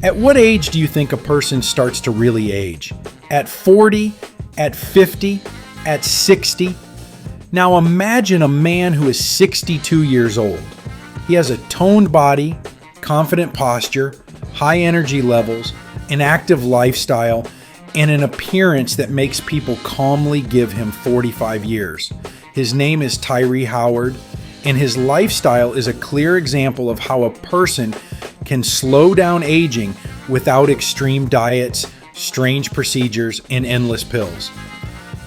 At what age do you think a person starts to really age? At 40? At 50? At 60? Now imagine a man who is 62 years old. He has a toned body, confident posture, high energy levels, an active lifestyle, and an appearance that makes people calmly give him 45 years. His name is Tyree Howard, and his lifestyle is a clear example of how a person can slow down aging without extreme diets, strange procedures, and endless pills.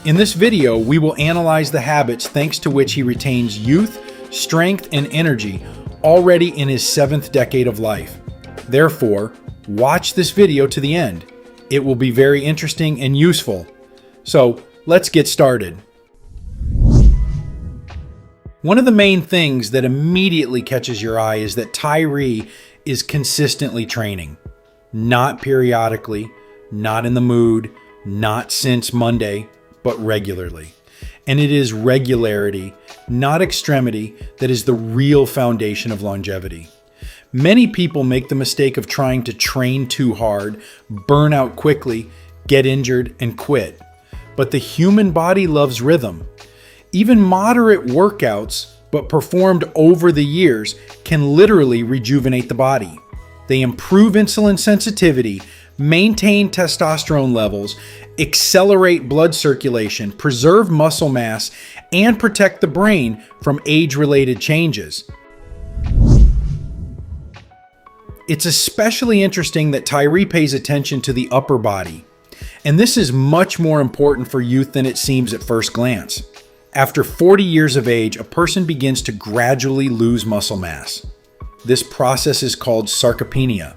In this video, we will analyze the habits thanks to which he retains youth, strength, and energy already in his 7th decade of life. Therefore, watch this video to the end. It will be very interesting and useful. So, let's get started. One of the main things that immediately catches your eye is that Tyree is consistently training. Not periodically, not in the mood, not since Monday, but regularly. And it is regularity, not extremity, that is the real foundation of longevity. Many people make the mistake of trying to train too hard, burn out quickly, get injured, and quit. But the human body loves rhythm. Even moderate workouts, but performed over the years, can literally rejuvenate the body. They improve insulin sensitivity, maintain testosterone levels, accelerate blood circulation, preserve muscle mass, and protect the brain from age-related changes. It's especially interesting that Tyree pays attention to the upper body, and this is much more important for youth than it seems at first glance. After 40 years of age, a person begins to gradually lose muscle mass. This process is called sarcopenia.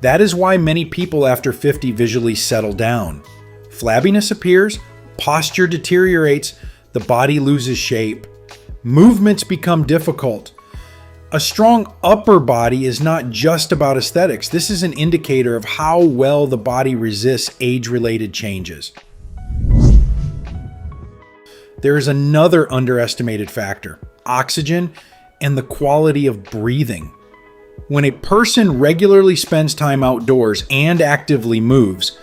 That is why many people after 50 visually settle down. Flabbiness appears, posture deteriorates, the body loses shape, movements become difficult. A strong upper body is not just about aesthetics. This is an indicator of how well the body resists age-related changes. There is another underestimated factor: oxygen and the quality of breathing. When a person regularly spends time outdoors and actively moves,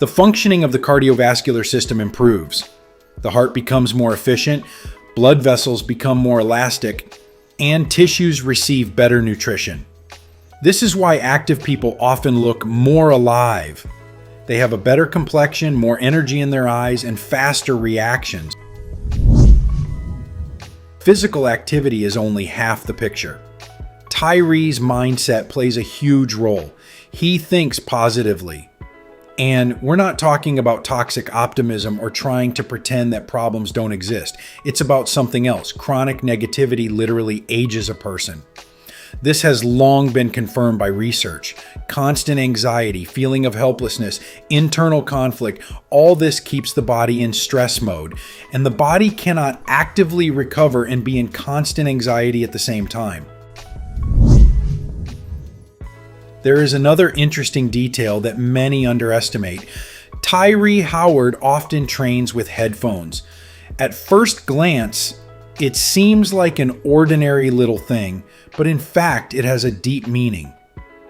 the functioning of the cardiovascular system improves. The heart becomes more efficient, blood vessels become more elastic, and tissues receive better nutrition. This is why active people often look more alive. They have a better complexion, more energy in their eyes, and faster reactions. Physical activity is only half the picture. Tyree's mindset plays a huge role. He thinks positively. And we're not talking about toxic optimism or trying to pretend that problems don't exist. It's about something else. Chronic negativity literally ages a person. This has long been confirmed by research. Constant anxiety, feeling of helplessness, internal conflict, all this keeps the body in stress mode. And the body cannot actively recover and be in constant anxiety at the same time. There is another interesting detail that many underestimate. Tyree Howard often trains with headphones. At first glance, it seems like an ordinary little thing, but in fact, it has a deep meaning.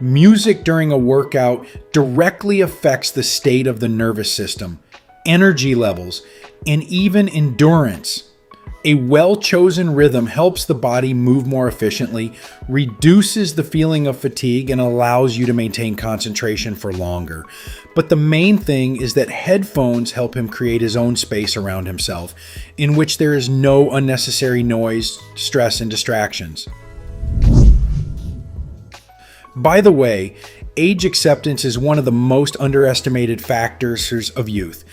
Music during a workout directly affects the state of the nervous system, energy levels, and even endurance. A well-chosen rhythm helps the body move more efficiently, reduces the feeling of fatigue, and allows you to maintain concentration for longer. But the main thing is that headphones help him create his own space around himself, in which there is no unnecessary noise, stress, and distractions. By the way, age acceptance is one of the most underestimated factors of youth.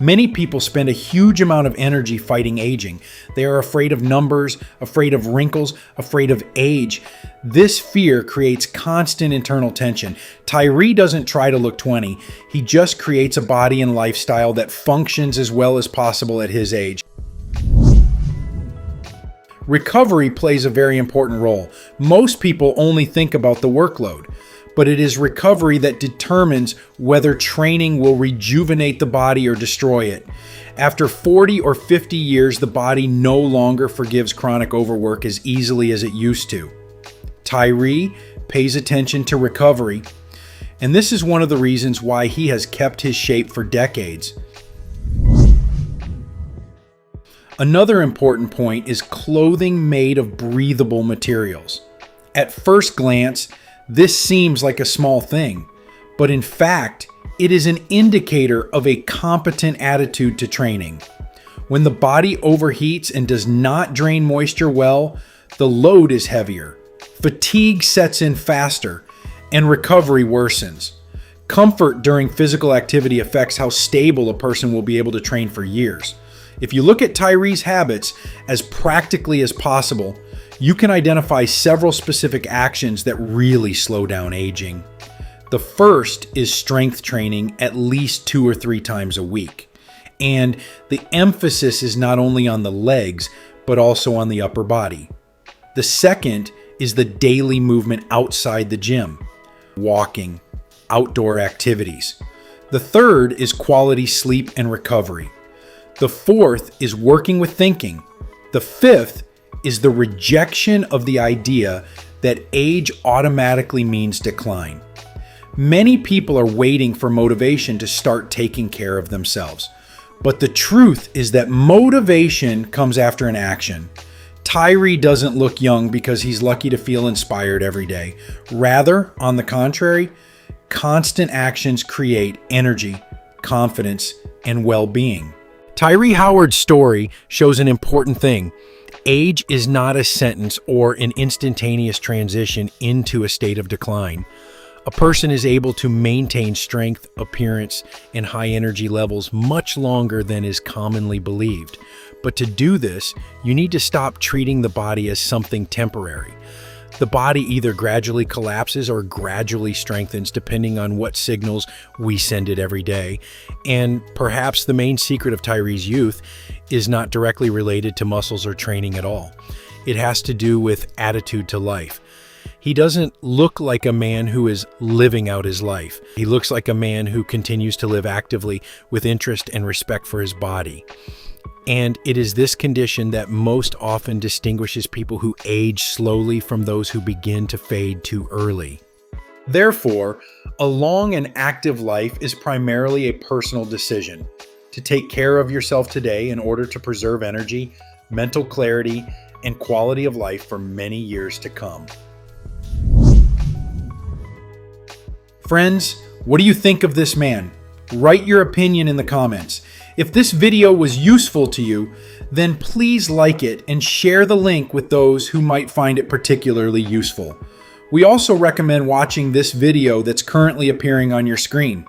Many people spend a huge amount of energy fighting aging. They are afraid of numbers, afraid of wrinkles, afraid of age. This fear creates constant internal tension. Tyree doesn't try to look 20. He just creates a body and lifestyle that functions as well as possible at his age. Recovery plays a very important role. Most people only think about the workload, but it is recovery that determines whether training will rejuvenate the body or destroy it. After 40 or 50 years, the body no longer forgives chronic overwork as easily as it used to. Tyree pays attention to recovery, And this is one of the reasons why he has kept his shape for decades. Another important point is clothing made of breathable materials. At first glance, this seems like a small thing, but in fact, it is an indicator of a competent attitude to training. When the body overheats and does not drain moisture well, the load is heavier, fatigue sets in faster, and recovery worsens. Comfort during physical activity affects how stable a person will be able to train for years. If you look at Tyree's habits as practically as possible, you can identify several specific actions that really slow down aging. The first is strength training at least 2 or 3 times a week. And the emphasis is not only on the legs, but also on the upper body. The second is the daily movement outside the gym, walking, outdoor activities. The third is quality sleep and recovery. The fourth is working with thinking. The fifth is the rejection of the idea that age automatically means decline. Many people are waiting for motivation to start taking care of themselves. But the truth is that motivation comes after an action. Tyree doesn't look young because he's lucky to feel inspired every day. Rather, on the contrary, constant actions create energy, confidence, and well-being. Tyree Howard's story shows an important thing. Age is not a sentence or an instantaneous transition into a state of decline. A person is able to maintain strength, appearance, and high energy levels much longer than is commonly believed. But to do this, you need to stop treating the body as something temporary. The body either gradually collapses or gradually strengthens depending on what signals we send it every day. And perhaps the main secret of Tyree's youth is not directly related to muscles or training at all. It has to do with attitude to life. He doesn't look like a man who is living out his life. He looks like a man who continues to live actively with interest and respect for his body. And it is this condition that most often distinguishes people who age slowly from those who begin to fade too early. Therefore, a long and active life is primarily a personal decision to take care of yourself today in order to preserve energy, mental clarity, and quality of life for many years to come. Friends, what do you think of this man? Write your opinion in the comments. If this video was useful to you, then please like it and share the link with those who might find it particularly useful. We also recommend watching this video that's currently appearing on your screen.